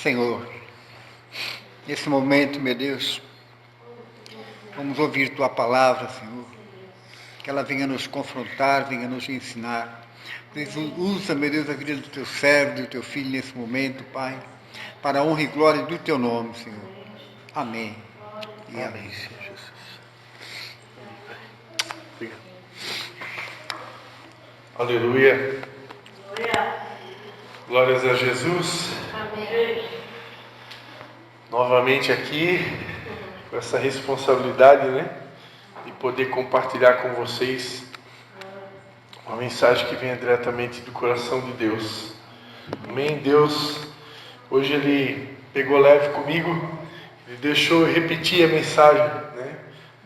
Senhor, nesse momento, meu Deus, vamos ouvir Tua palavra, Senhor, que ela venha nos confrontar, venha nos ensinar. Usa, meu Deus, a vida do Teu servo, do Teu Filho nesse momento, Pai, para a honra e glória do Teu nome, Senhor. Amém. E amém, Senhor Jesus. Obrigado. Aleluia. Glórias a Jesus. Amém. Novamente aqui, com essa responsabilidade, de poder compartilhar com vocês uma mensagem que vem diretamente do coração de Deus. Amém. Deus, hoje Ele pegou leve comigo, Ele deixou eu repetir a mensagem,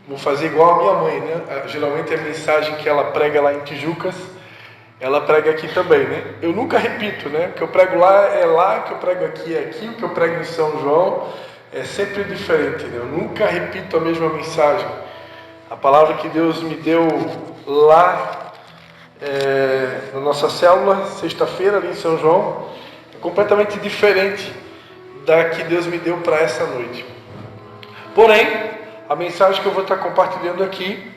Vou fazer igual a minha mãe, Geralmente a mensagem que ela prega lá em Tijucas, ela prega aqui também, Eu nunca repito, O que eu prego lá, o que eu prego aqui é aqui, o que eu prego em São João é sempre diferente, Eu nunca repito a mesma mensagem. A palavra que Deus me deu lá na nossa célula, sexta-feira, ali em São João, é completamente diferente da que Deus me deu para essa noite. Porém, a mensagem que eu vou estar compartilhando aqui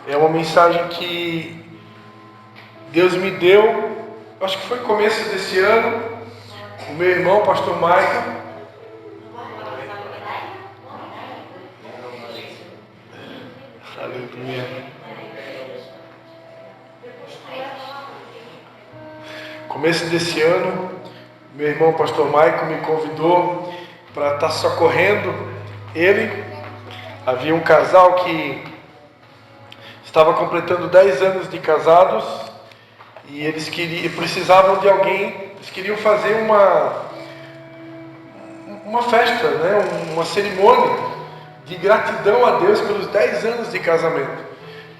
é uma mensagem que Deus me deu, acho que foi no começo desse ano. O meu irmão, pastor Michael, aleluia. Começo desse ano, meu irmão, pastor Michael, me convidou para estar socorrendo ele. Havia um casal que estava completando 10 anos de casados e eles precisavam de alguém. Eles queriam fazer uma festa, uma cerimônia de gratidão a Deus pelos 10 anos de casamento.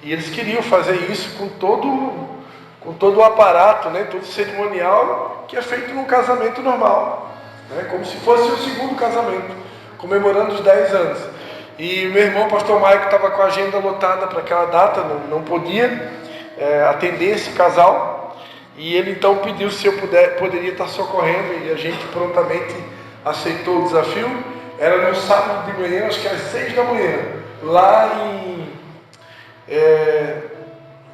E eles queriam fazer isso com todo o aparato, todo o cerimonial que é feito num casamento normal, como se fosse o segundo casamento, comemorando os 10 anos. E meu irmão, pastor Maico, estava com a agenda lotada para aquela data, não podia atender esse casal. E ele então pediu se eu poderia estar socorrendo, e a gente prontamente aceitou o desafio. Era no sábado de manhã, acho que às 6 da manhã, lá em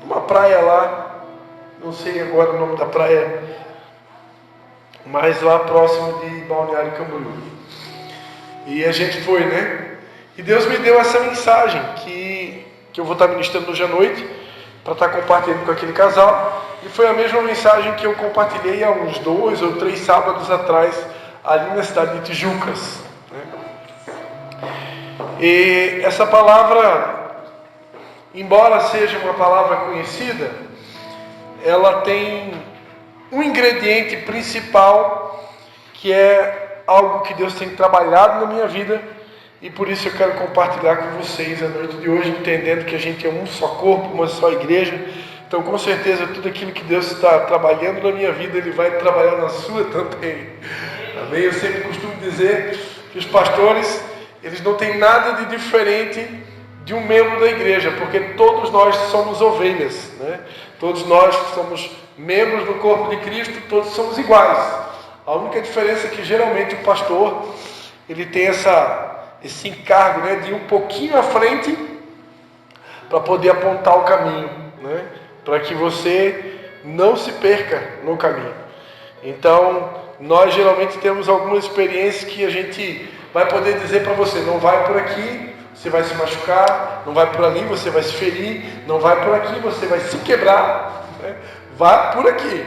uma praia lá, não sei agora o nome da praia, mas lá próximo de Balneário Camboriú. E a gente foi, E Deus me deu essa mensagem que eu vou estar ministrando hoje à noite, para estar compartilhando com aquele casal. E foi a mesma mensagem que eu compartilhei há uns 2 ou 3 sábados atrás, ali na cidade de Tijucas. E essa palavra, embora seja uma palavra conhecida, ela tem um ingrediente principal, que é algo que Deus tem trabalhado na minha vida, e por isso eu quero compartilhar com vocês a noite de hoje, entendendo que a gente é um só corpo, uma só igreja. Então, com certeza, tudo aquilo que Deus está trabalhando na minha vida, Ele vai trabalhar na sua também. Amém? Eu sempre costumo dizer que os pastores, eles não têm nada de diferente de um membro da igreja, porque todos nós somos ovelhas, Todos nós somos membros do corpo de Cristo, todos somos iguais. A única diferença é que geralmente o pastor, ele tem esse encargo, de ir um pouquinho à frente para poder apontar o caminho, para que você não se perca no caminho. Então, nós geralmente temos algumas experiências que a gente vai poder dizer para você: não vai por aqui, você vai se machucar; não vai por ali, você vai se ferir; não vai por aqui, você vai se quebrar, Vá por aqui,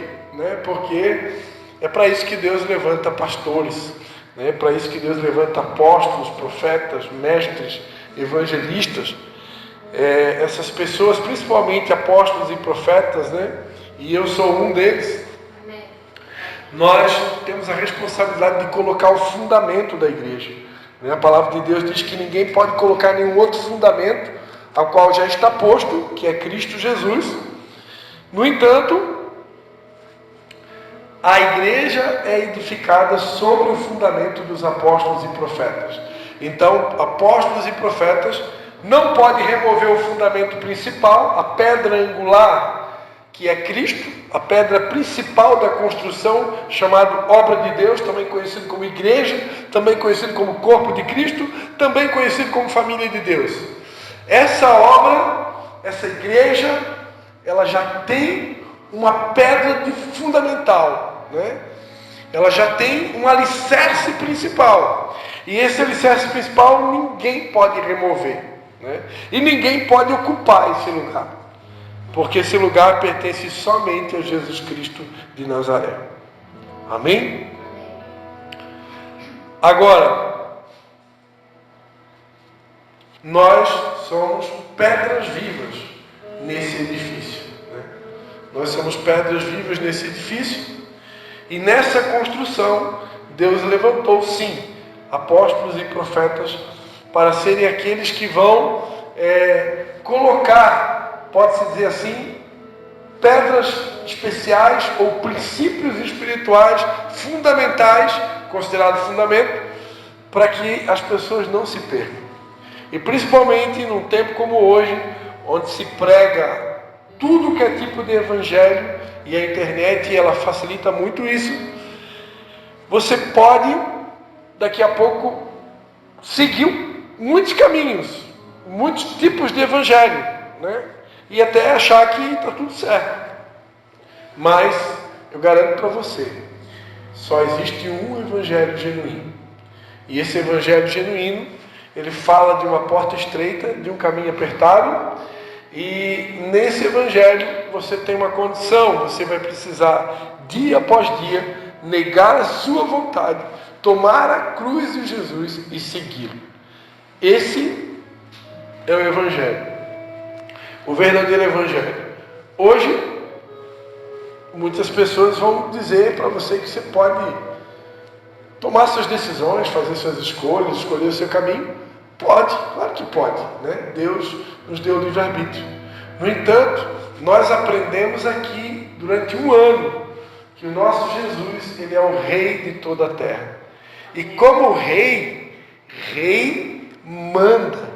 porque é para isso que Deus levanta pastores, é para isso que Deus levanta apóstolos, profetas, mestres, evangelistas. Essas pessoas, principalmente apóstolos e profetas, e eu sou um deles. Nós temos a responsabilidade de colocar o fundamento da igreja. A palavra de Deus diz que ninguém pode colocar nenhum outro fundamento ao qual já está posto, que é Cristo Jesus. No entanto, a igreja é edificada sobre o fundamento dos apóstolos e profetas. Então, apóstolos e profetas não podem remover o fundamento principal, a pedra angular que é Cristo, a pedra principal da construção, chamado obra de Deus, também conhecido como igreja, também conhecido como corpo de Cristo, também conhecido como família de Deus. Essa obra, essa igreja, ela já tem uma pedra fundamental, né? Ela já tem um alicerce principal. E esse alicerce principal ninguém pode remover, né? E ninguém pode ocupar esse lugar, porque esse lugar pertence somente a Jesus Cristo de Nazaré. Amém? Agora, nós somos pedras vivas nesse edifício, né? Nós somos pedras vivas nesse edifício, e nessa construção Deus levantou, sim, apóstolos e profetas para serem aqueles que vão colocar, pode-se dizer assim, pedras especiais ou princípios espirituais fundamentais, considerados fundamento, para que as pessoas não se percam. E principalmente num tempo como hoje, onde se prega tudo que é tipo de evangelho, e a internet ela facilita muito isso, você pode daqui a pouco seguir muitos caminhos, muitos tipos de evangelho, né? E até achar que está tudo certo. Mas eu garanto para você, só existe um evangelho genuíno. E esse evangelho genuíno, ele fala de uma porta estreita, de um caminho apertado. E nesse evangelho você tem uma condição, você vai precisar, dia após dia, negar a sua vontade, tomar a cruz de Jesus e segui-lo. Esse é o evangelho, o verdadeiro evangelho. Hoje, muitas pessoas vão dizer para você que você pode tomar suas decisões, fazer suas escolhas, escolher o seu caminho. Pode, claro que pode, né? Deus nos deu o livre-arbítrio. No entanto, nós aprendemos aqui durante um ano que o nosso Jesus, ele é o rei de toda a terra. E como rei manda.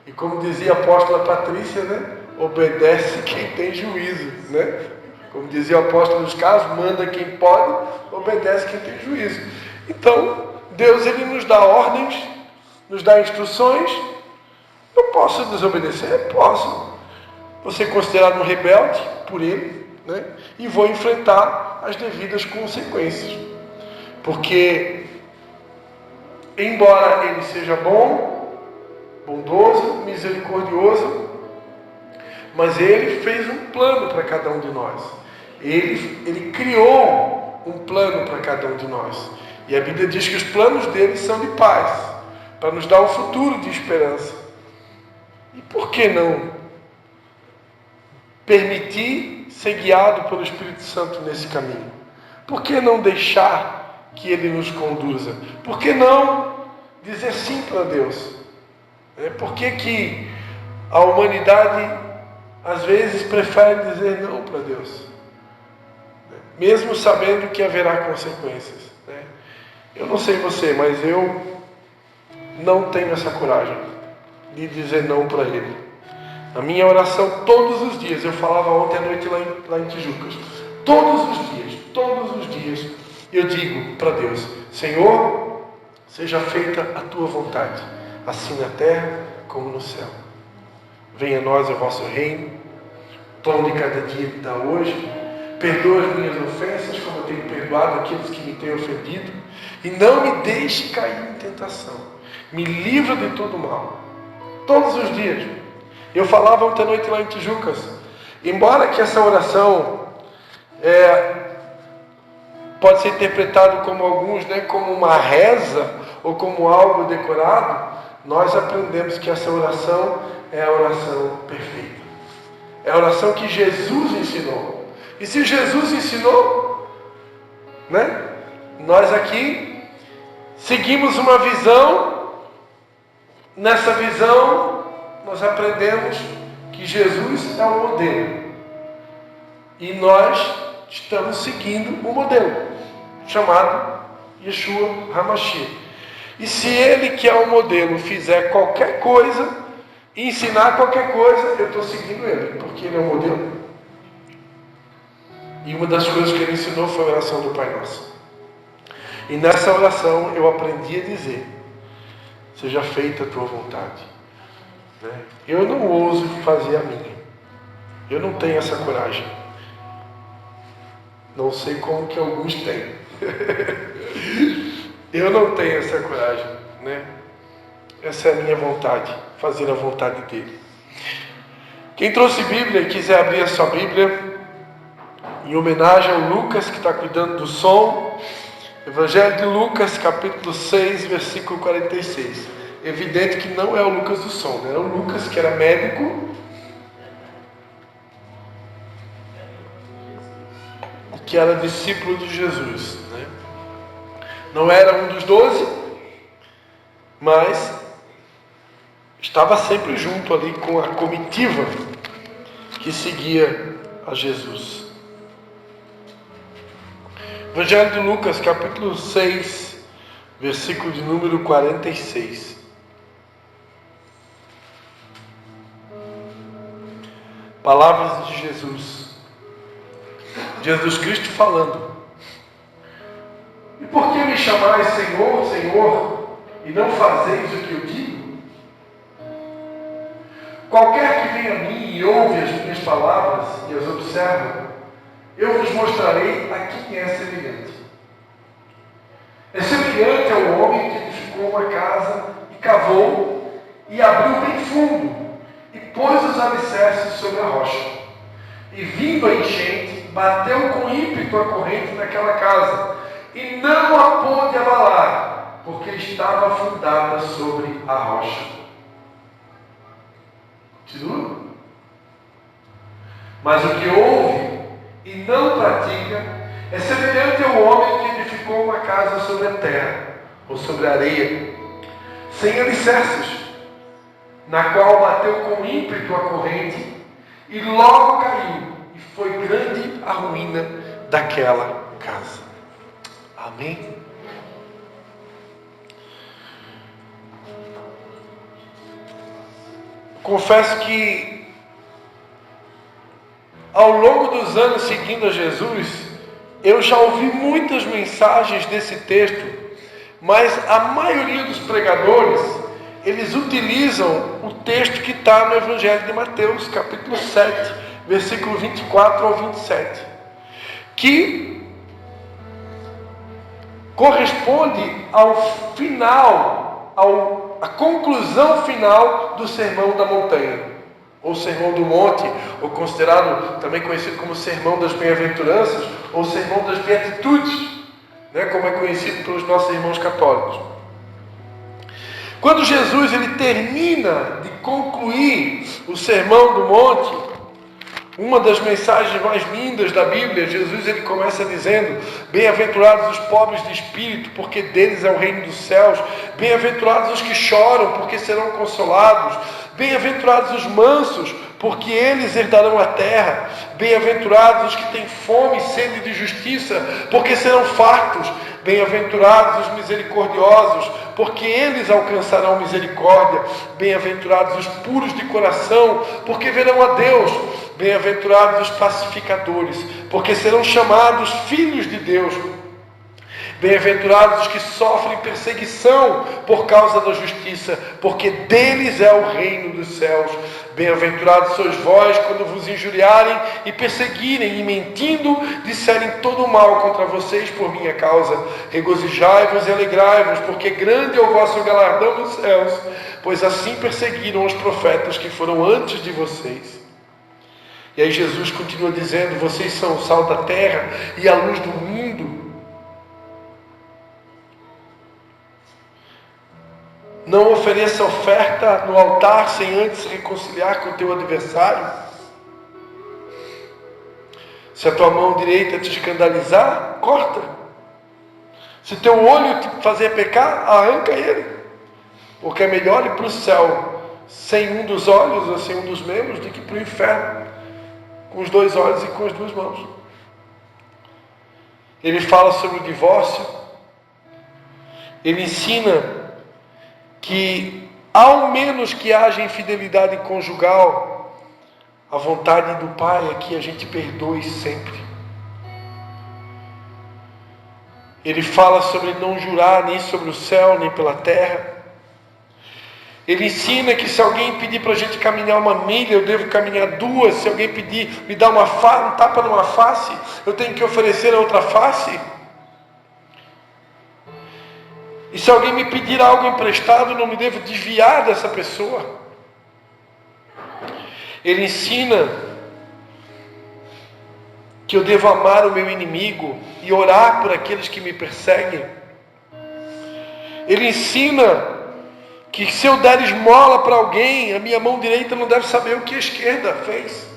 E como dizia a apóstola Patrícia, né? Obedece quem tem juízo, né? Como dizia o apóstolo dos Carlos, manda quem pode, obedece quem tem juízo. Então, Deus, ele nos dá ordens, nos dá instruções. Eu posso desobedecer? Posso. Vou ser considerado um rebelde por ele, né? E vou enfrentar as devidas consequências. Porque, embora ele seja bom, bondoso, misericordioso, mas ele fez um plano para cada um de nós. Ele criou um plano para cada um de nós. E a Bíblia diz que os planos dele são de paz, para nos dar um futuro de esperança. E por que não permitir ser guiado pelo Espírito Santo nesse caminho? Por que não deixar que ele nos conduza? Por que não dizer sim para Deus? Por que a humanidade às vezes prefere dizer não para Deus, mesmo sabendo que haverá consequências? Eu não sei você, mas eu não tenho essa coragem de dizer não para Ele. A minha oração todos os dias, eu falava ontem à noite lá em Tijucas, todos os dias, eu digo para Deus: Senhor, seja feita a Tua vontade, assim na terra como no céu. Venha a nós o vosso reino, pão de cada dia me dá hoje, perdoa as minhas ofensas, como eu tenho perdoado aqueles que me têm ofendido, e não me deixe cair em tentação, me livra de todo mal. Todos os dias. Eu falava ontem à noite lá em Tijucas, embora que essa oração pode ser interpretado como alguns, né, como uma reza ou como algo decorado, nós aprendemos que essa oração é a oração perfeita. É a oração que Jesus ensinou. E se Jesus ensinou, né, nós aqui seguimos uma visão. Nessa visão, nós aprendemos que Jesus é o modelo. E nós estamos seguindo o modelo, chamado Yeshua HaMashiach. E se ele, que é o modelo, fizer qualquer coisa, ensinar qualquer coisa, eu estou seguindo ele, porque ele é o modelo. E uma das coisas que ele ensinou foi a oração do Pai Nosso. E nessa oração eu aprendi a dizer: seja feita a tua vontade. Eu não ouso fazer a minha. Eu não tenho essa coragem. Não sei como que alguns têm. Eu não tenho essa coragem, né? Essa é a minha vontade, fazer a vontade dele. Quem trouxe Bíblia e quiser abrir a sua Bíblia, em homenagem ao Lucas que está cuidando do som, Evangelho de Lucas, capítulo 6, versículo 46. Evidente que não é o Lucas do som, né? É o Lucas que era médico e que era discípulo de Jesus, né? Não era um dos 12, mas estava sempre junto ali com a comitiva que seguia a Jesus. Evangelho de Lucas, capítulo 6, versículo de número 46. Palavras de Jesus. Jesus Cristo falando: e por que me chamais Senhor, Senhor, e não fazeis o que eu digo? Qualquer que venha a mim e ouve as minhas palavras e as observa, eu vos mostrarei a quem é semelhante. É semelhante ao homem que edificou uma casa e cavou e abriu bem fundo e pôs os alicerces sobre a rocha. E vindo a enchente, bateu com ímpeto a corrente naquela casa e não a pôde abalar, porque estava fundada sobre a rocha. Continua. Mas o que ouve e não pratica é semelhante ao homem que edificou uma casa sobre a terra, ou sobre a areia, sem alicerces, na qual bateu com ímpeto a corrente, e logo caiu, e foi grande a ruína daquela casa. Amém? Confesso que ao longo dos anos seguindo a Jesus, eu já ouvi muitas mensagens desse texto, mas a maioria dos pregadores, eles utilizam o texto que está no Evangelho de Mateus, capítulo 7, versículo 24 ao 27, que corresponde ao final, à conclusão final do Sermão da Montanha, ou Sermão do Monte, ou considerado também conhecido como Sermão das Bem-aventuranças, ou Sermão das Beatitudes, né, como é conhecido pelos nossos irmãos católicos. Quando Jesus ele termina de concluir o Sermão do Monte, uma das mensagens mais lindas da Bíblia, Jesus ele começa dizendo: bem-aventurados os pobres de espírito, porque deles é o reino dos céus. Bem-aventurados os que choram, porque serão consolados. Bem-aventurados os mansos, porque eles herdarão a terra. Bem-aventurados os que têm fome e sede de justiça, porque serão fartos. Bem-aventurados os misericordiosos, porque eles alcançarão misericórdia. Bem-aventurados os puros de coração, porque verão a Deus. Bem-aventurados os pacificadores, porque serão chamados filhos de Deus. Bem-aventurados os que sofrem perseguição por causa da justiça, porque deles é o reino dos céus. Bem-aventurados sois vós quando vos injuriarem e perseguirem e mentindo disserem todo o mal contra vocês por minha causa. Regozijai-vos e alegrai-vos, porque grande é o vosso galardão nos céus, pois assim perseguiram os profetas que foram antes de vocês. E aí Jesus continua dizendo: vocês são o sal da terra e a luz do mundo. Não ofereça oferta no altar sem antes se reconciliar com o teu adversário. Se a tua mão direita te escandalizar, corta. Se teu olho te fazer pecar, arranca ele. Porque é melhor ir para o céu sem um dos olhos ou sem um dos membros do que para o inferno com os dois olhos e com as duas mãos. Ele fala sobre o divórcio. Ele ensina que, ao menos que haja infidelidade conjugal, a vontade do Pai é que a gente perdoe sempre. Ele fala sobre não jurar nem sobre o céu, nem pela terra. Ele ensina que se alguém pedir para a gente caminhar 1 milha, eu devo caminhar 2. Se alguém pedir, me dar um tapa numa face, eu tenho que oferecer a outra face. E se alguém me pedir algo emprestado, eu não me devo desviar dessa pessoa. Ele ensina que eu devo amar o meu inimigo e orar por aqueles que me perseguem. Ele ensina que se eu der esmola para alguém, a minha mão direita não deve saber o que a esquerda fez.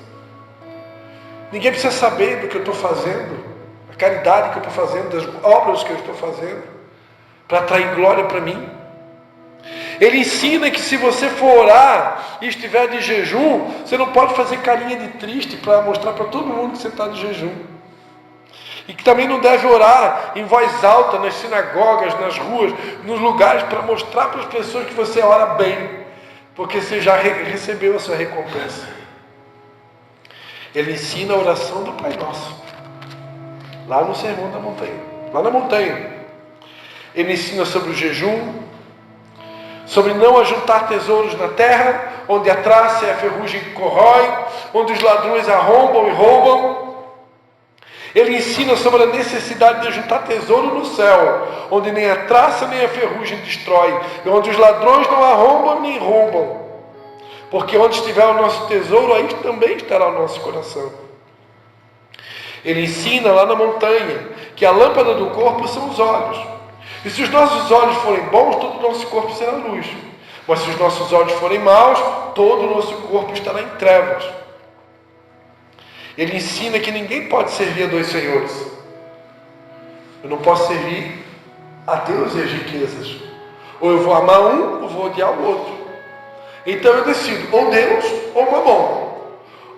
Ninguém precisa saber do que eu estou fazendo, a caridade que eu estou fazendo, das obras que eu estou fazendo, para atrair glória para mim. Ele ensina que se você for orar e estiver de jejum, você não pode fazer carinha de triste para mostrar para todo mundo que você está de jejum. E que também não deve orar em voz alta nas sinagogas, nas ruas, nos lugares, para mostrar para as pessoas que você ora bem, porque você já recebeu a sua recompensa. Ele ensina a oração do Pai Nosso, lá no Sermão da Montanha, lá na montanha. Ele ensina sobre o jejum, sobre não ajuntar tesouros na terra, onde a traça e a ferrugem corrói, onde os ladrões arrombam e roubam. Ele ensina sobre a necessidade de ajuntar tesouro no céu, onde nem a traça nem a ferrugem destrói, e onde os ladrões não arrombam nem roubam. Porque onde estiver o nosso tesouro, aí também estará o nosso coração. Ele ensina lá na montanha que a lâmpada do corpo são os olhos. E se os nossos olhos forem bons, todo o nosso corpo será luz. Mas se os nossos olhos forem maus, todo o nosso corpo estará em trevas. Ele ensina que ninguém pode servir a 2 senhores. Eu não posso servir a Deus e as riquezas. Ou eu vou amar um, ou vou odiar o outro. Então eu decido, ou Deus, ou Mamon.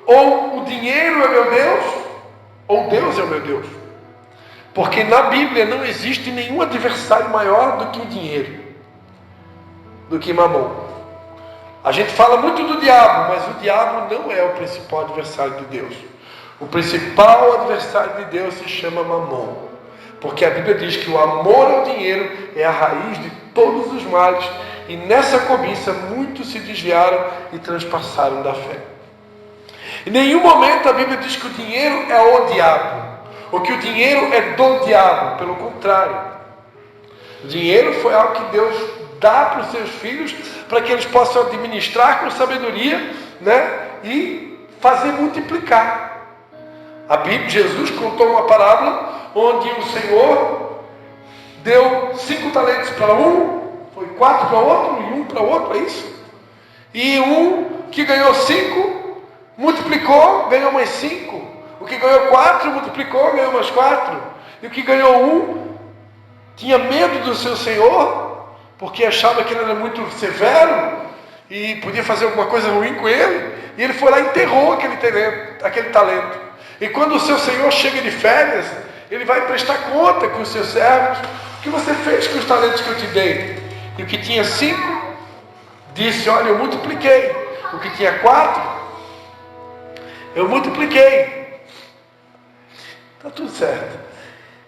Ou o dinheiro é meu Deus, ou Deus é o meu Deus. Porque na Bíblia não existe nenhum adversário maior do que o dinheiro, do que Mamon. A gente fala muito do diabo, mas o diabo não é o principal adversário de Deus. O principal adversário de Deus se chama Mamon. Porque a Bíblia diz que o amor ao dinheiro é a raiz de todos os males. E nessa cobiça muitos se desviaram e transpassaram da fé. Em nenhum momento a Bíblia diz que o dinheiro é o diabo, ou que o dinheiro é do diabo. Pelo contrário, o dinheiro foi algo que Deus dá para os seus filhos, para que eles possam administrar com sabedoria, né? E fazer multiplicar. A Bíblia, Jesus contou uma parábola onde o Senhor deu 5 talentos para um, foi 4 para outro e 1 para outro, é isso? E um que ganhou 5, multiplicou, ganhou mais 5. O que ganhou 4, multiplicou, ganhou mais 4. E o que ganhou 1, tinha medo do seu Senhor, porque achava que ele era muito severo e podia fazer alguma coisa ruim com ele. E ele foi lá e enterrou aquele talento. E quando o seu Senhor chega de férias, ele vai prestar conta com os seus servos. O que você fez com os talentos que eu te dei? E o que tinha 5, disse, olha, eu multipliquei. O que tinha 4, eu multipliquei. Está tudo certo.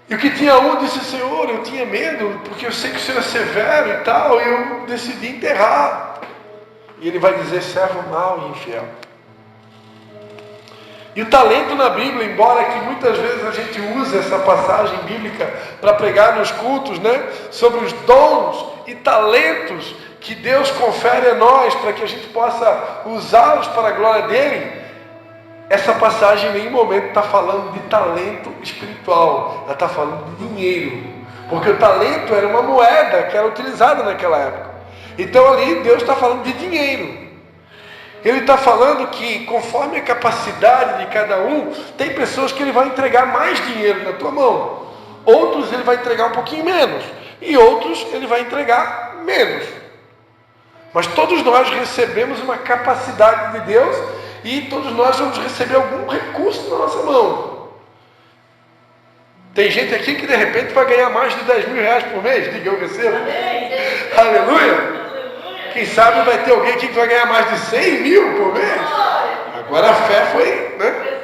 E o que tinha 1, disse, Senhor, eu tinha medo, porque eu sei que o Senhor é severo e tal, e eu decidi enterrar. E ele vai dizer, servo mau e infiel. E o talento na Bíblia, embora que muitas vezes a gente use essa passagem bíblica para pregar nos cultos, né, sobre os dons e talentos que Deus confere a nós, para que a gente possa usá-los para a glória dele, essa passagem em nenhum momento está falando de talento espiritual, ela está falando de dinheiro, porque o talento era uma moeda que era utilizada naquela época. Então ali Deus está falando de dinheiro. Ele está falando que conforme a capacidade de cada um, tem pessoas que ele vai entregar mais dinheiro na tua mão, outros ele vai entregar um pouquinho menos, e outros ele vai entregar menos. Mas todos nós recebemos uma capacidade de Deus, e todos nós vamos receber algum recurso na nossa mão. Tem gente aqui que de repente vai ganhar mais de 10 mil reais por mês, diga eu recebo. Aleluia! Quem sabe vai ter alguém aqui que vai ganhar mais de 100 mil por mês. Agora a fé foi, né?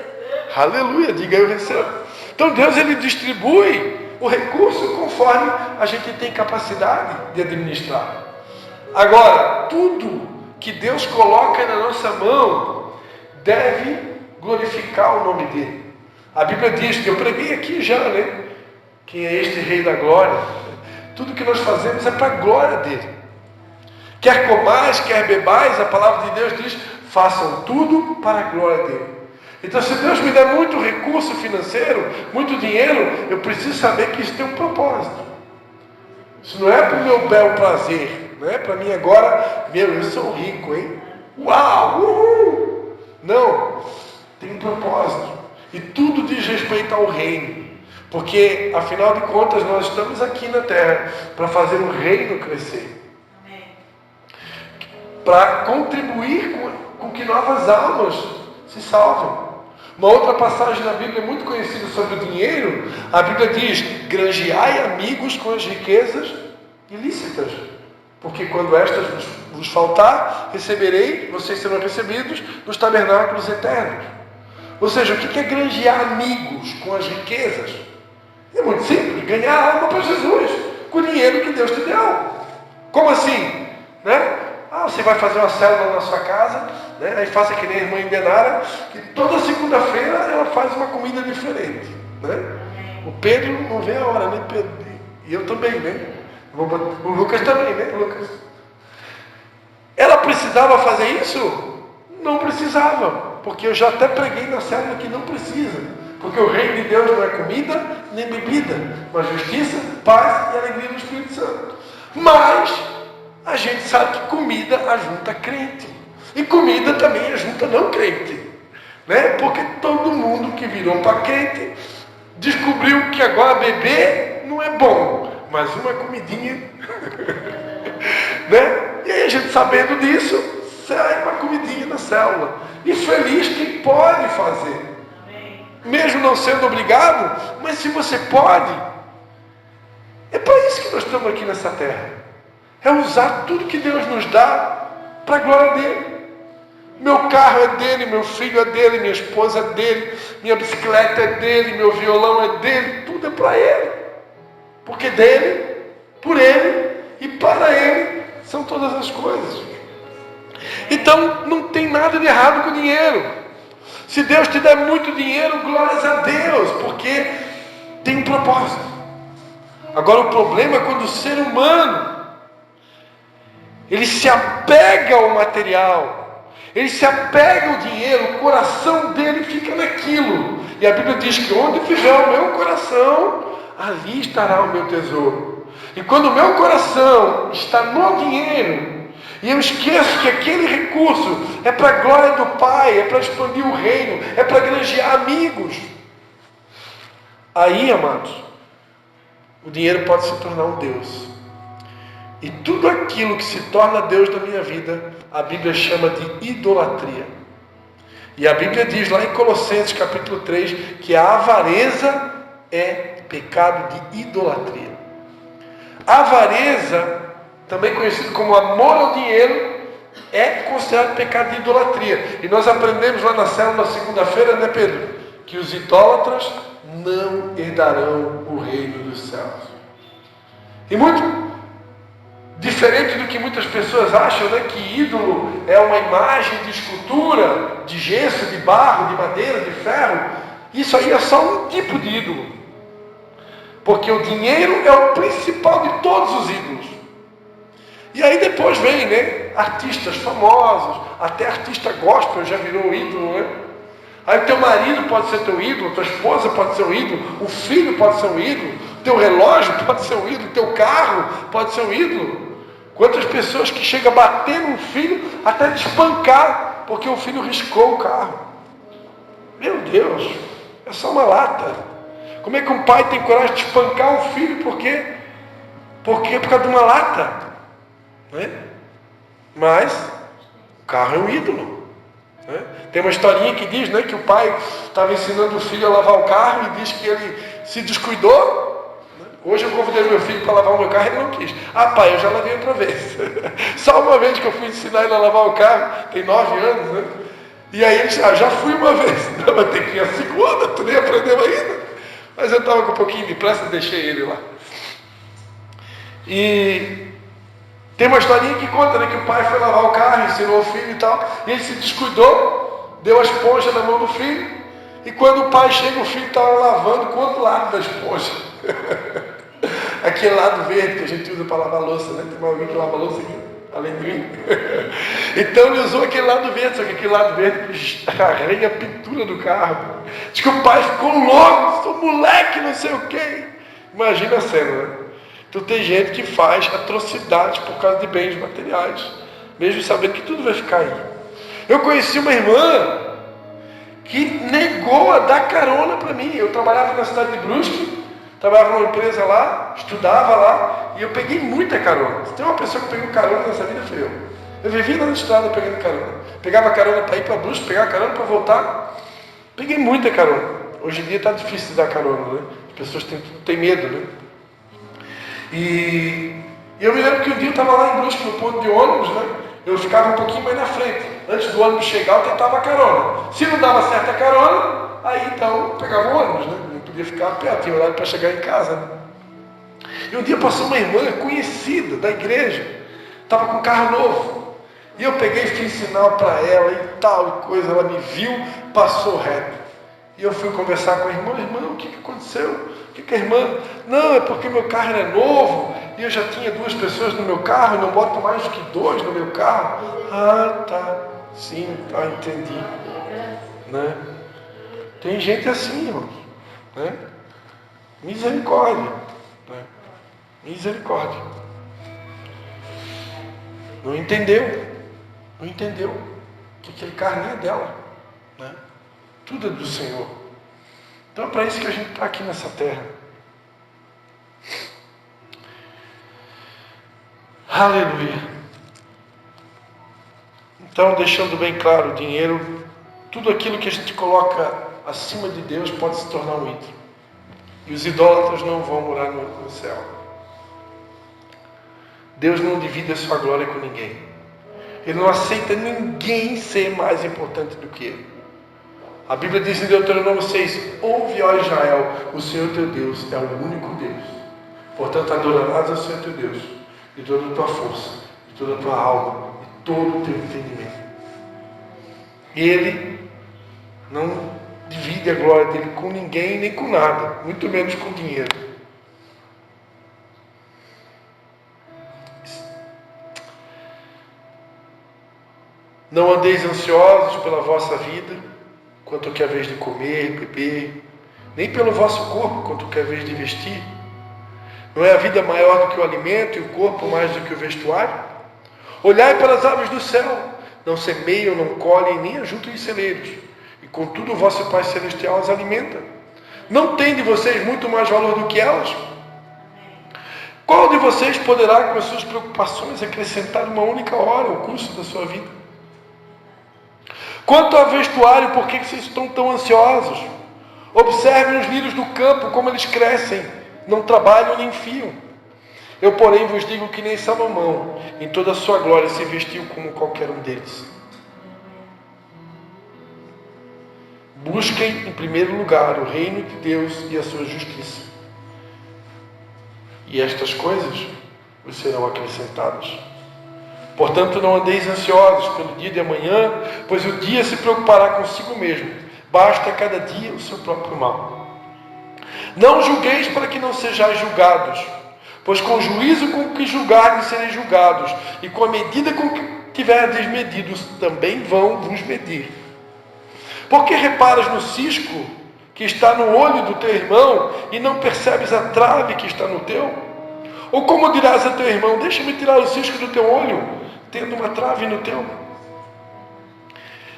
Aleluia, diga eu recebo. Então Deus, ele distribui o recurso conforme a gente tem capacidade de administrar. Agora, tudo que Deus coloca na nossa mão deve glorificar o nome dele. A Bíblia diz, que eu preguei aqui já, né? Quem é este Rei da Glória? Tudo que nós fazemos é para a glória dele. Quer comais, quer bebais, a palavra de Deus diz, façam tudo para a glória dele. Então, se Deus me der muito recurso financeiro, muito dinheiro, eu preciso saber que isso tem um propósito. Isso não é para o meu belo prazer, não é para mim agora, eu sou rico, hein? Uau, uhul! Não, tem um propósito. E tudo diz respeito ao reino. Porque, afinal de contas, nós estamos aqui na terra para fazer o reino crescer. Para contribuir com que novas almas se salvem. Uma outra passagem na Bíblia muito conhecida sobre o dinheiro, a Bíblia diz, granjeai amigos com as riquezas ilícitas, porque quando estas vos faltar, receberei, vocês serão recebidos nos tabernáculos eternos. Ou seja, o que é granjear amigos com as riquezas? É muito simples, ganhar alma para Jesus, com o dinheiro que Deus te deu. Como assim? Né? Você vai fazer uma célula na sua casa, né? Aí faça que nem a irmã Indenara, que toda segunda-feira ela faz uma comida diferente. Né? O Pedro não vê a hora, né, Pedro? E eu também, né? O Lucas também, né, Lucas? Ela precisava fazer isso? Não precisava, porque eu já até preguei na célula que não precisa. Porque o reino de Deus não é comida nem bebida, mas justiça, paz e alegria do Espírito Santo. Mas a gente sabe que comida ajunta crente. E comida também ajunta não crente. Né? Porque todo mundo que virou para crente descobriu que agora beber não é bom, mas uma comidinha. Né? E aí a gente sabendo disso, sai uma comidinha na célula. E feliz quem pode fazer. Mesmo não sendo obrigado, mas se você pode, é para isso que nós estamos aqui nessa terra. É usar tudo que Deus nos dá para a glória dele. Meu carro é dele, meu filho é dele, minha esposa é dele, minha bicicleta é dele, meu violão é dele, tudo é para ele. Porque dele, por ele e para ele são todas as coisas. Então não tem nada de errado com o dinheiro. Se Deus te der muito dinheiro, glórias a Deus, porque tem um propósito. Agora o problema é quando o ser humano ele se apega ao material, ele se apega ao dinheiro, o coração dele fica naquilo. E a Bíblia diz que onde estiver o meu coração, ali estará o meu tesouro. E quando o meu coração está no dinheiro, e eu esqueço que aquele recurso é para a glória do Pai, é para expandir o reino, é para granjear amigos. Aí, amados, o dinheiro pode se tornar um Deus. E tudo aquilo que se torna Deus na minha vida, a Bíblia chama de idolatria. E a Bíblia diz lá em Colossenses capítulo 3, que a avareza é pecado de idolatria. A avareza, também conhecido como amor ao dinheiro, é considerado pecado de idolatria. E nós aprendemos lá na célula na segunda-feira, né, Pedro? Que os idólatras não herdarão o reino dos céus. E muito diferente do que muitas pessoas acham, né, que ídolo é uma imagem de escultura, de gesso, de barro, de madeira, de ferro. Isso aí é só um tipo de ídolo. Porque o dinheiro é o principal de todos os ídolos. E aí depois vem, né, artistas famosos, até artista gospel já virou ídolo, né? Aí o teu marido pode ser teu ídolo, tua esposa pode ser um ídolo, o filho pode ser um ídolo, teu relógio pode ser um ídolo, teu carro pode ser um ídolo. Quantas pessoas que chegam a bater no filho até de espancar, porque o filho riscou o carro. Meu Deus, é só uma lata. Como é que um pai tem coragem de espancar um filho? Por quê? Porque é por causa de uma lata. Né? Mas o carro é um ídolo. Né? Tem uma historinha que diz, né, que o pai estava ensinando o filho a lavar o carro e diz que ele se descuidou. Né? Hoje eu convidei meu filho para lavar o meu carro e ele não quis. Pai, eu já lavei outra vez. Só uma vez que eu fui ensinar ele a lavar o carro, tem 9 anos, né? E aí ele disse, já fui uma vez. Não, mas tem que ir a segunda, tu nem aprendeu ainda. Mas eu estava com um pouquinho de pressa e deixei ele lá. E tem uma historinha que conta, né, que o pai foi lavar o carro, ensinou o filho e tal, e ele se descuidou, deu a esponja na mão do filho, e quando o pai chega, o filho estava lavando com o outro lado da esponja. Aquele lado verde que a gente usa para lavar louça, né? Tem mais alguém que lava louça aqui, além de mim? Então ele usou aquele lado verde, só que aquele lado verde arranha a pintura do carro. Diz que o pai ficou louco, sou moleque, não sei o quê. Imagina a cena, né? Então tem gente que faz atrocidades por causa de bens materiais, mesmo sabendo que tudo vai ficar aí. Eu conheci uma irmã que negou a dar carona para mim. Eu trabalhava na cidade de Brusque, trabalhava numa empresa lá, estudava lá, e eu peguei muita carona. Se tem uma pessoa que pegou carona nessa vida, foi eu. Eu vivia na estrada pegando carona. Pegava carona para ir para Brusque, pegava carona para voltar. Peguei muita carona. Hoje em dia está difícil de dar carona, né? As pessoas têm medo, né? E eu me lembro que um dia eu estava lá em Brusque, no ponto de ônibus, né? Eu ficava um pouquinho mais na frente. Antes do ônibus chegar, eu tentava a carona. Se não dava certa carona, aí então eu pegava o ônibus, né? Não podia ficar perto, tinha horário para chegar em casa, né? E um dia passou uma irmã conhecida da igreja, estava com um carro novo. E eu peguei e fiz sinal para ela e tal e coisa, ela me viu, passou reto. E eu fui conversar com a irmã, o que aconteceu? O que a irmã? Não, é porque meu carro era novo e eu já tinha 2 pessoas no meu carro, não boto mais do que 2 no meu carro. Ah, tá, sim, tá, entendi. Né? Tem gente assim, irmãos, né? Misericórdia, né? Misericórdia. Não entendeu que aquele carro nem é dela, né? Tudo é do Senhor. Então é para isso que a gente está aqui nessa terra. Aleluia. Então, deixando bem claro, o dinheiro, tudo aquilo que a gente coloca acima de Deus pode se tornar um ídolo. E os idólatras não vão morar no céu. Deus não divide a sua glória com ninguém. Ele não aceita ninguém ser mais importante do que Ele. A Bíblia diz em Deuteronômio 6, ouve, ó Israel, o Senhor teu Deus é o único Deus. Portanto, adorarás ao Senhor teu Deus de toda a tua força, de toda a tua alma, de todo o teu entendimento. Ele não divide a glória dele com ninguém, nem com nada, muito menos com dinheiro. Não andeis ansiosos pela vossa vida, quanto que é a vez de comer, beber, nem pelo vosso corpo, quanto que é a vez de vestir. Não é a vida maior do que o alimento e o corpo mais do que o vestuário? Olhai para as aves do céu, não semeiam, não colhem, nem ajuntam em celeiros, e contudo o vosso Pai Celestial as alimenta. Não tem de vocês muito mais valor do que elas? Qual de vocês poderá, com as suas preocupações, acrescentar uma única hora ao curso da sua vida? Quanto ao vestuário, por que vocês estão tão ansiosos? Observem os lírios do campo, como eles crescem, não trabalham nem fiam. Eu, porém, vos digo que nem Salomão, em toda a sua glória, se vestiu como qualquer um deles. Busquem, em primeiro lugar, o reino de Deus e a sua justiça. E estas coisas vos serão acrescentadas. Portanto, não andeis ansiosos pelo dia de amanhã, pois o dia se preocupará consigo mesmo. Basta a cada dia o seu próprio mal. Não julgueis para que não sejais julgados, pois com o juízo com que julgardes sereis julgados, e com a medida com que tiverdes medidos também vão vos medir. Por que reparas no cisco que está no olho do teu irmão e não percebes a trave que está no teu? Ou como dirás a teu irmão, deixa-me tirar o cisco do teu olho, tendo uma trave no teu?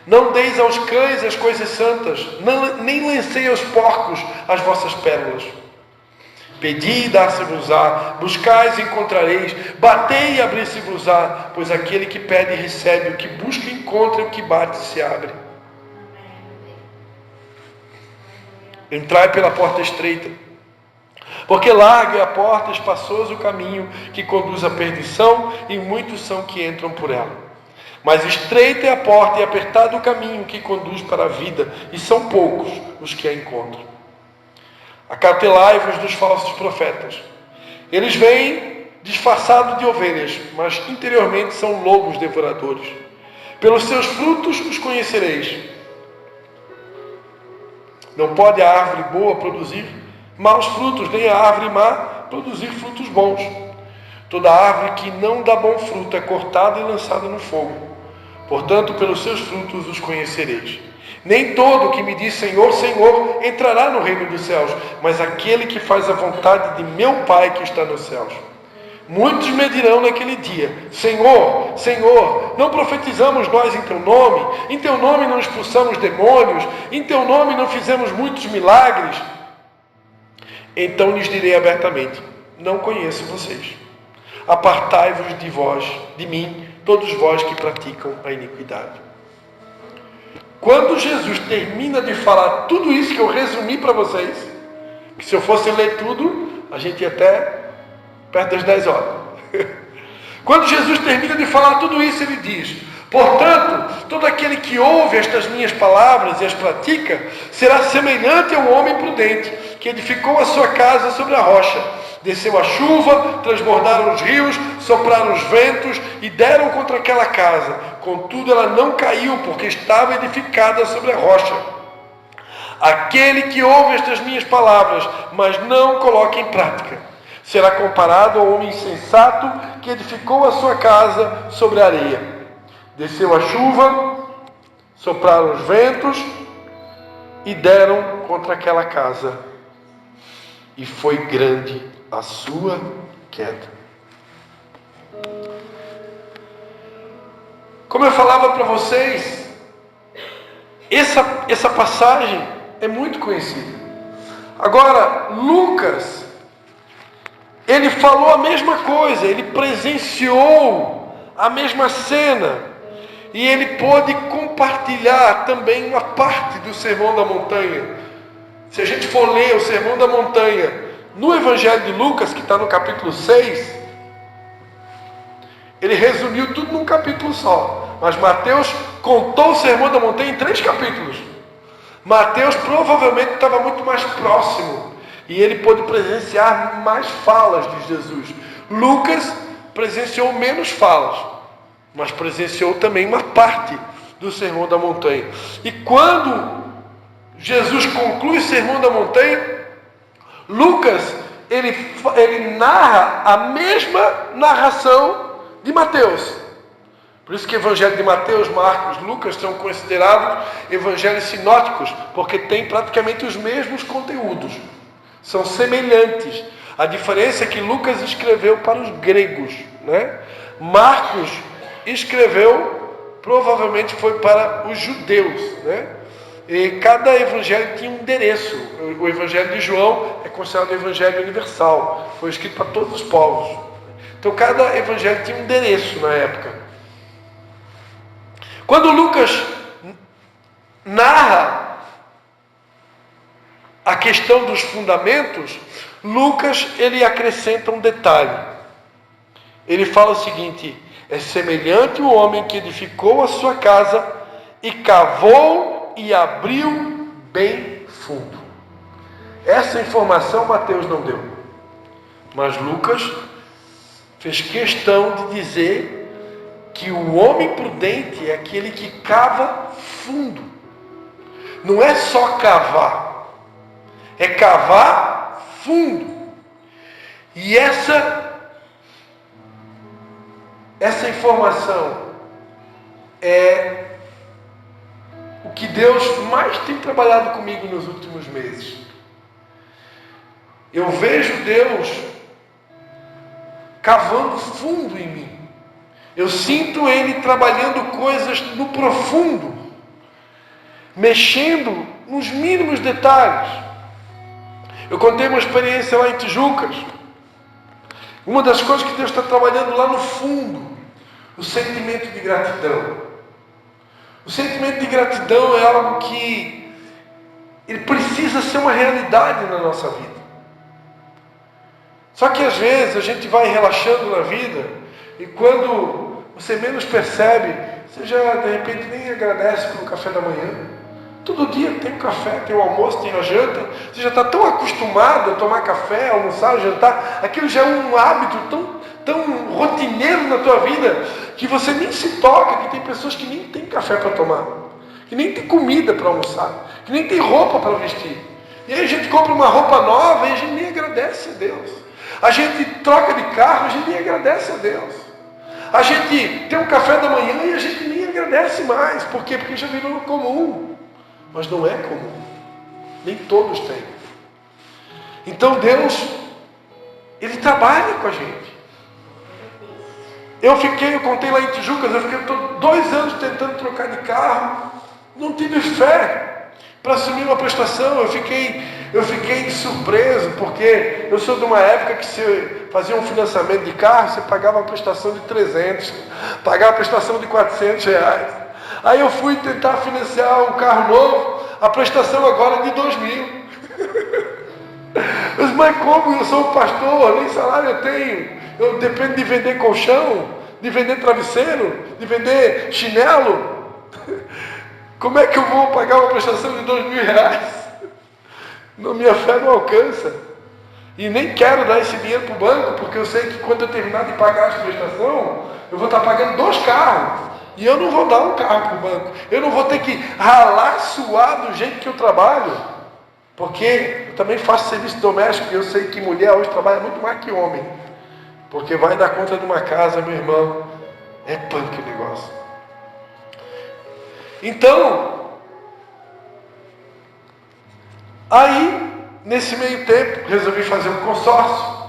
Não deis aos cães as coisas santas, nem lancei aos porcos as vossas pérolas. Pedi e dar-se-vos-á, buscais e encontrareis, batei e abrir-se-vos-á, pois aquele que pede recebe, o que busca encontra, e o que bate se abre. Entrai pela porta estreita, porque larga é a porta, espaçoso o caminho que conduz à perdição, e muitos são que entram por ela. Mas estreita é a porta e apertado o caminho que conduz para a vida, e são poucos os que a encontram. Acautelai-vos dos falsos profetas. Eles vêm disfarçados de ovelhas, mas interiormente são lobos devoradores. Pelos seus frutos os conhecereis. Não pode a árvore boa produzir maus frutos, nem a árvore má produzir frutos bons. Toda árvore que não dá bom fruto é cortada e lançada no fogo. Portanto, pelos seus frutos os conhecereis. Nem todo que me diz Senhor, Senhor, entrará no reino dos céus, mas aquele que faz a vontade de meu Pai que está nos céus. Muitos me dirão naquele dia, Senhor, Senhor, não profetizamos nós em Teu nome? Em Teu nome não expulsamos demônios? Em Teu nome não fizemos muitos milagres? Então lhes direi abertamente, não conheço vocês. Apartai-vos de mim, todos vós que praticam a iniquidade. Quando Jesus termina de falar tudo isso que eu resumi para vocês, que se eu fosse ler tudo, a gente ia até perto das 10 horas. Quando Jesus termina de falar tudo isso, ele diz, portanto, todo aquele que ouve estas minhas palavras e as pratica, será semelhante ao homem prudente, que edificou a sua casa sobre a rocha. Desceu a chuva, transbordaram os rios, sopraram os ventos e deram contra aquela casa. Contudo, ela não caiu, porque estava edificada sobre a rocha. Aquele que ouve estas minhas palavras, mas não coloca em prática, será comparado ao homem insensato que edificou a sua casa sobre a areia. Desceu a chuva, sopraram os ventos e deram contra aquela casa. E foi grande a sua queda. Como eu falava para vocês, essa passagem é muito conhecida. Agora, Lucas, ele falou a mesma coisa, ele presenciou a mesma cena e ele pôde compartilhar também uma parte do Sermão da Montanha. Se a gente for ler o Sermão da Montanha no Evangelho de Lucas, que está no capítulo 6, ele resumiu tudo num capítulo só. Mas Mateus contou o Sermão da Montanha em 3 capítulos. Mateus provavelmente estava muito mais próximo e ele pôde presenciar mais falas de Jesus. Lucas presenciou menos falas, mas presenciou também uma parte do Sermão da Montanha. E quando Jesus conclui o Sermão da Montanha, Lucas, ele narra a mesma narração de Mateus. Por isso que o Evangelho de Mateus, Marcos, Lucas são considerados evangelhos sinóticos, porque têm praticamente os mesmos conteúdos. São semelhantes. A diferença é que Lucas escreveu para os gregos, né? Marcos escreveu, provavelmente foi para os judeus, né? E cada evangelho tinha um endereço. O Evangelho de João é considerado o Evangelho universal. Foi escrito para todos os povos. Então cada evangelho tinha um endereço na época. Quando Lucas narra a questão dos fundamentos, Lucas ele acrescenta um detalhe. Ele fala o seguinte: é semelhante o homem que edificou a sua casa e cavou e abriu bem fundo. Essa informação Mateus não deu, mas Lucas fez questão de dizer que o homem prudente é aquele que cava fundo. Não é só cavar, é cavar fundo. E essa informação é o que Deus mais tem trabalhado comigo nos últimos meses. Eu vejo Deus cavando fundo em mim. Eu sinto Ele trabalhando coisas no profundo, mexendo nos mínimos detalhes. Eu contei uma experiência lá em Tijucas. Uma das coisas que Deus está trabalhando lá no fundo, o sentimento de gratidão. O sentimento de gratidão é algo que ele precisa ser uma realidade na nossa vida. Só que às vezes a gente vai relaxando na vida e quando você menos percebe, você já de repente nem agradece pelo café da manhã, Todo dia tem o café, tem o almoço, tem a janta. Você já está tão acostumado a tomar café, almoçar, jantar. Aquilo já é um hábito tão rotineiro na tua vida que você nem se toca que tem pessoas que nem tem café para tomar, que nem tem comida para almoçar, que nem tem roupa para vestir. E aí a gente compra uma roupa nova e a gente nem agradece a Deus. A gente troca de carro, a gente nem agradece a Deus. A gente tem um café da manhã e a gente nem agradece mais. Por quê? Porque já virou comum. Mas não é comum. Nem todos têm. Então Deus, Ele trabalha com a gente. Eu contei lá em Tijucas, eu fiquei 2 anos tentando trocar de carro. Não tive fé para assumir uma prestação. Eu fiquei surpreso, porque eu sou de uma época que você fazia um financiamento de carro, você pagava uma prestação de 300, pagava a prestação de 400 reais. Aí eu fui tentar financiar um carro novo, a prestação agora é de 2.000. Mas como eu sou um pastor, nem salário eu tenho, eu dependo de vender colchão, de vender travesseiro, de vender chinelo. Como é que eu vou pagar uma prestação de 2.000 reais? Minha fé não alcança. E nem quero dar esse dinheiro para o banco, porque eu sei que quando eu terminar de pagar a prestação, eu vou estar pagando 2 carros. E eu não vou dar um carro para o banco. Eu não vou ter que ralar, suar do jeito que eu trabalho. Porque eu também faço serviço doméstico e eu sei que mulher hoje trabalha muito mais que homem. Porque vai dar conta de uma casa, meu irmão. É punk o negócio. Então, aí, nesse meio tempo, resolvi fazer um consórcio.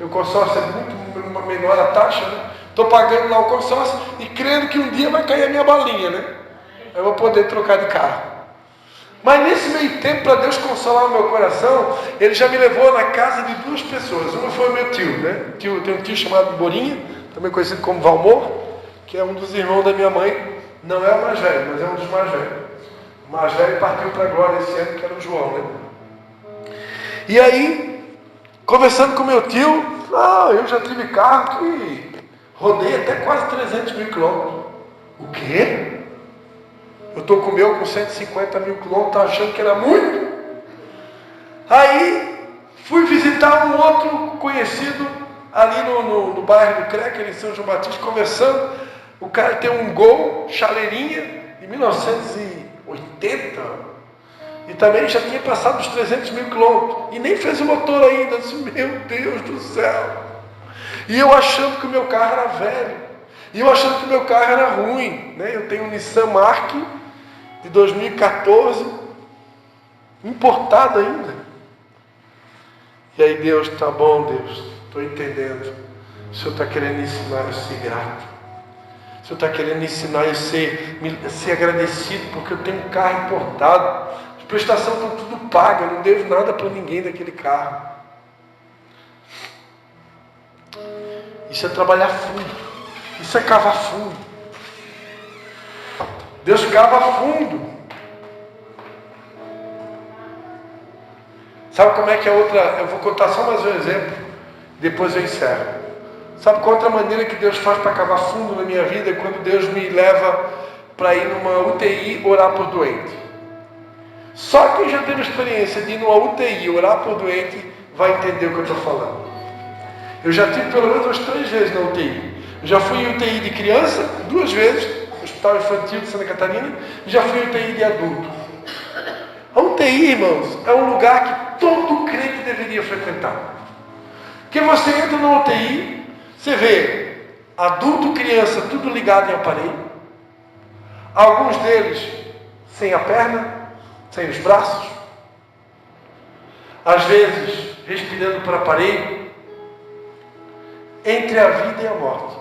O consórcio é muito menor a taxa, né? Estou pagando lá o consórcio e crendo que um dia vai cair a minha balinha, né? Eu vou poder trocar de carro. Mas nesse meio tempo, para Deus consolar o meu coração, Ele já me levou na casa de 2 pessoas. Uma foi o meu tio, né? Eu tenho um tio chamado Borinha, também conhecido como Valmor, que é um dos irmãos da minha mãe. Não é o mais velho, mas é um dos mais velhos. O mais velho partiu para a glória esse ano, que era o João, né? E aí, conversando com meu tio, eu já tive carro que rodei até quase 300 mil quilômetros. O quê? Eu estou com o meu com 150 mil quilômetros, achando que era muito. Aí, fui visitar um outro conhecido ali no bairro do Creque, em São João Batista, conversando. O cara tem um Gol, chaleirinha, de 1980. E também já tinha passado os 300 mil quilômetros. E nem fez o motor ainda. Eu disse, meu Deus do céu. E eu achando que o meu carro era velho. E eu achando que o meu carro era ruim. Né? Eu tenho um Nissan Mark de 2014. Importado ainda. E aí Deus, tá bom Deus. Estou entendendo. O Senhor está querendo ensinar eu a ser grato. O Senhor está querendo ensinar eu a ser agradecido, porque eu tenho um carro importado. As prestações estão tudo pagas, eu não devo nada para ninguém daquele carro. Isso é trabalhar fundo. Isso é cavar fundo. Deus cava fundo. Sabe como é que é outra? Eu vou contar só mais um exemplo, depois eu encerro. Sabe qual outra maneira que Deus faz para cavar fundo na minha vida? É quando Deus me leva para ir numa UTI orar por doente. Só quem já teve a experiência de ir numa UTI orar por doente vai entender o que eu estou falando. Eu já tive pelo menos umas 3 vezes na UTI. Eu já fui em UTI de criança 2 vezes, no Hospital Infantil de Santa Catarina, e já fui em UTI de adulto. A UTI, irmãos, é um lugar que todo crente deveria frequentar. Porque você entra na UTI, você vê adulto, criança, tudo ligado em aparelho. Alguns deles sem a perna, sem os braços. Às vezes, respirando por aparelho. Entre a vida e a morte.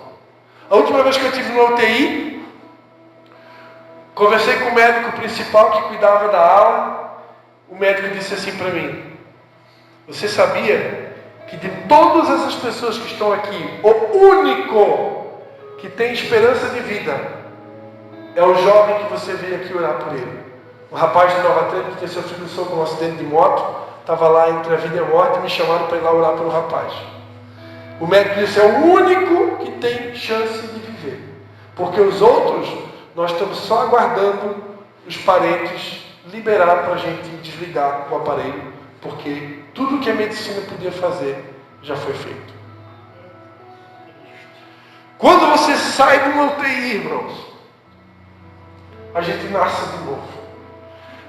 A última vez que eu estive no UTI, conversei com o médico principal que cuidava da ala. O médico disse assim para mim: você sabia que de todas essas pessoas que estão aqui, o único que tem esperança de vida é o jovem que você veio aqui orar por ele? Um rapaz de Nova Trento que seu filho sofreu um acidente de moto, estava lá entre a vida e a morte, e me chamaram para ir lá orar pelo rapaz. O médico disse: é o único que tem chance de viver, porque os outros, nós estamos só aguardando os parentes liberar para a gente desligar o aparelho, porque tudo que a medicina podia fazer já foi feito. Quando você sai do UTI, irmãos, a gente nasce de novo.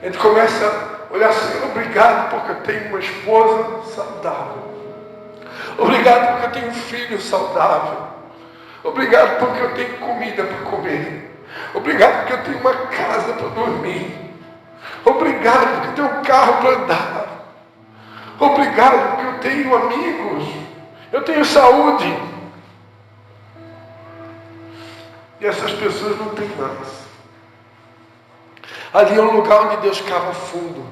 A gente começa a olhar, Senhor, obrigado porque eu tenho uma esposa saudável. Obrigado porque eu tenho um filho saudável. Obrigado porque eu tenho comida para comer. Obrigado porque eu tenho uma casa para dormir. Obrigado porque eu tenho um carro para andar. Obrigado porque eu tenho amigos. Eu tenho saúde. E essas pessoas não têm mais. Ali é um lugar onde Deus cava fundo.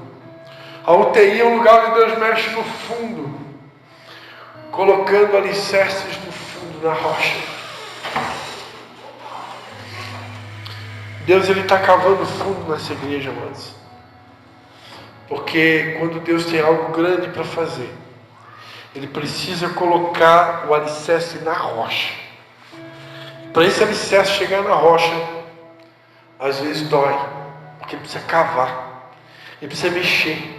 A UTI é um lugar onde Deus mexe no fundo, colocando alicerces no fundo, na rocha. Deus está cavando fundo nessa igreja, amados. Porque quando Deus tem algo grande para fazer, Ele precisa colocar o alicerce na rocha. Para esse alicerce chegar na rocha, às vezes dói, porque Ele precisa cavar, Ele precisa mexer.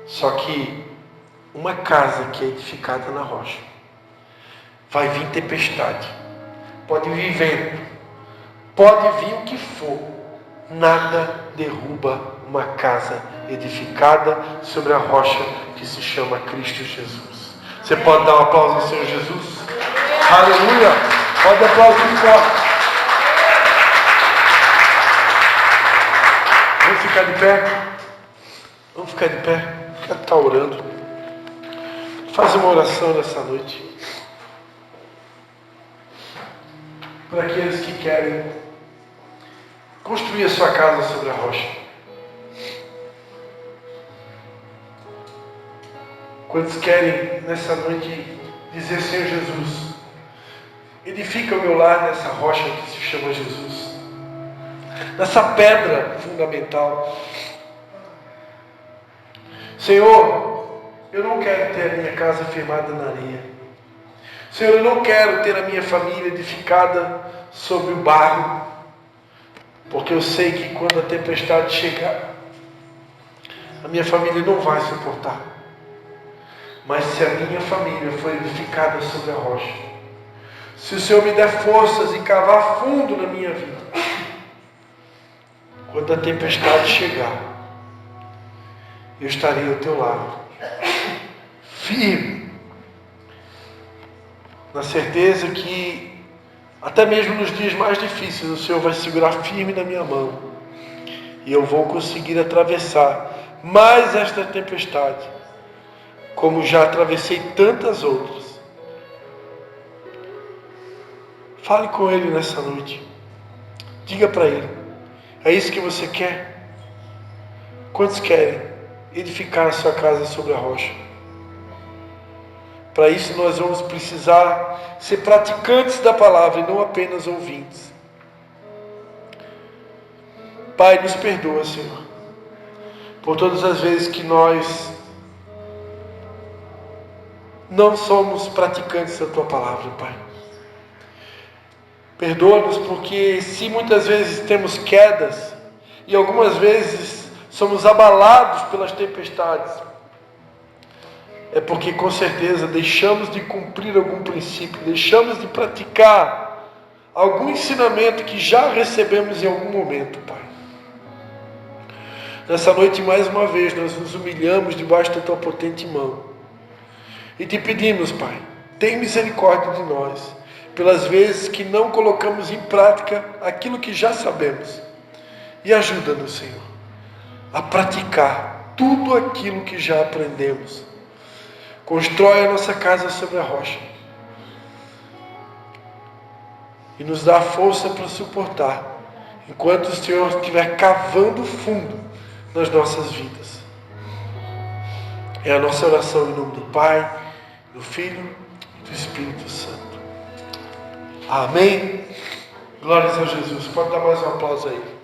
Só que uma casa que é edificada na rocha, vai vir tempestade, pode vir vento, pode vir o que for, nada derruba uma casa edificada sobre a rocha que se chama Cristo Jesus. Você pode dar um aplauso ao Senhor Jesus? Aleluia! Pode aplaudir forte. Vamos ficar de pé? Vamos ficar de pé? Quero estar orando. Faz uma oração nessa noite. Para aqueles que querem construir a sua casa sobre a rocha. Quantos querem nessa noite dizer, Senhor Jesus, edifica o meu lar nessa rocha que se chama Jesus, nessa pedra fundamental. Senhor, eu não quero ter a minha casa firmada na areia. Senhor, eu não quero ter a minha família edificada sobre o barro, porque eu sei que quando a tempestade chegar, a minha família não vai suportar. Mas se a minha família for edificada sobre a rocha, se o Senhor me der forças e cavar fundo na minha vida, quando a tempestade chegar, eu estarei ao teu lado, firme, na certeza que até mesmo nos dias mais difíceis o Senhor vai segurar firme na minha mão e eu vou conseguir atravessar mais esta tempestade, como já atravessei tantas outras. Fale com Ele nessa noite. Diga para Ele, é isso que você quer? Quantos querem edificar a sua casa sobre a rocha? Para isso nós vamos precisar ser praticantes da palavra e não apenas ouvintes. Pai, nos perdoa, Senhor, por todas as vezes que nós não somos praticantes da Tua palavra, Pai. Perdoa-nos porque se muitas vezes temos quedas e algumas vezes somos abalados pelas tempestades, é porque com certeza deixamos de cumprir algum princípio, deixamos de praticar algum ensinamento que já recebemos em algum momento, Pai. Nessa noite, mais uma vez, nós nos humilhamos debaixo da Tua potente mão e Te pedimos, Pai, tem misericórdia de nós, pelas vezes que não colocamos em prática aquilo que já sabemos, e ajuda-nos, Senhor, a praticar tudo aquilo que já aprendemos. Constrói a nossa casa sobre a rocha e nos dá força para suportar enquanto o Senhor estiver cavando fundo nas nossas vidas. É a nossa oração em nome do Pai, do Filho e do Espírito Santo. Amém. Glórias a Jesus. Pode dar mais um aplauso aí.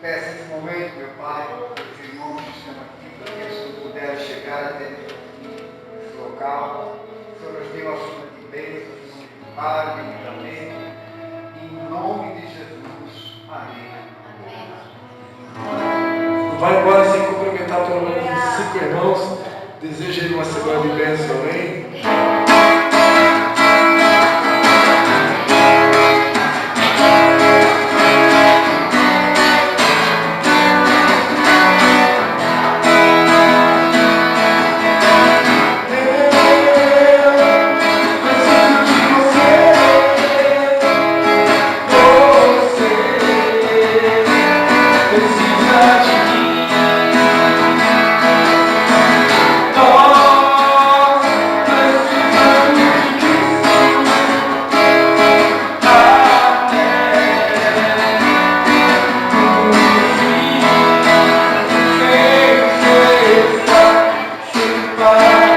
Peço esse momento, meu Pai, meus irmãos, local. O Senhor nos deu a sua de bênçãos, multiplicar, infinitamente. Em nome de Jesus. Amém. Vai embora sem cumprimentar pelo menos os 5 irmãos. Desejo uma semana de bênção, amém? Bye.